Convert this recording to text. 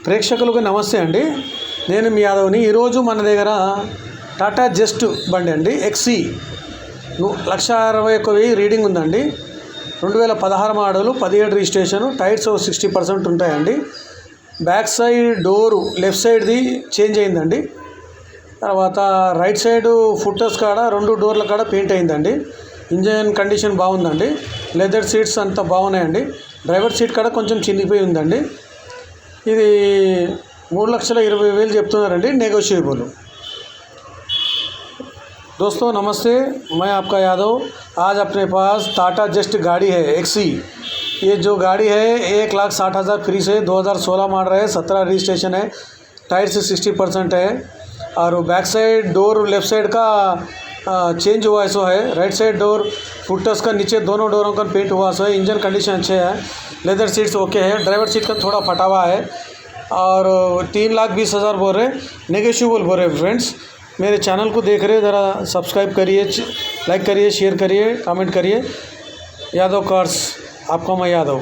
ప్రేక్షకులకు నమస్తే అండి. నేను మీ యాదవ్ని. ఈరోజు మన దగ్గర టాటా జస్ట్ బండి అండి, ఎక్సీ 1,61,000 రీడింగ్ ఉందండి. 2016 మోడలు, 17 రిజిస్ట్రేషను. టైర్స్ 60% ఉంటాయండి. బ్యాక్ సైడ్ డోరు లెఫ్ట్ సైడ్ది చేంజ్ అయిందండి. తర్వాత రైట్ సైడ్ ఫుట్టర్స్ కాడ 2 డోర్ల కాడ పెయింట్ అయిందండి. ఇంజన్ కండిషన్ బాగుందండి. లెదర్ సీట్స్ అంతా బాగున్నాయండి. డ్రైవర్ సీట్ కాడ కొంచెం చినిగిపోయి ఉందండి. ఇది 3,20,000 చెప్తున్నారండి, नेगोशिएबल। दोस्तों नमस्ते, मैं आपका यादव। आज अपने पास टाटा जस्ट गाड़ी है एक्सी। ये जो गाड़ी है 1,60,000 फ्री से 2016 मॉडल है, 17 रजिस्ट्रेशन है। टायर से 60% है और back side door left side का चेंज हुआ है सो है। राइट साइड डोर फुटर्स का नीचे दोनों डोरों का पेंट हुआ सो है। इंजन कंडीशन अच्छे है। लेदर सीट्स ओके है। ड्राइवर सीट का थोड़ा फटा हुआ है और 3,20,000 बोल रहे, नेगोशिएबल बोल रहे। फ्रेंड्स, मेरे चैनल को देख रहे ज़रा सब्सक्राइब करिए, लाइक करिए, शेयर करिए, कमेंट करिए। यादव कार्स, आपका मैं यादव।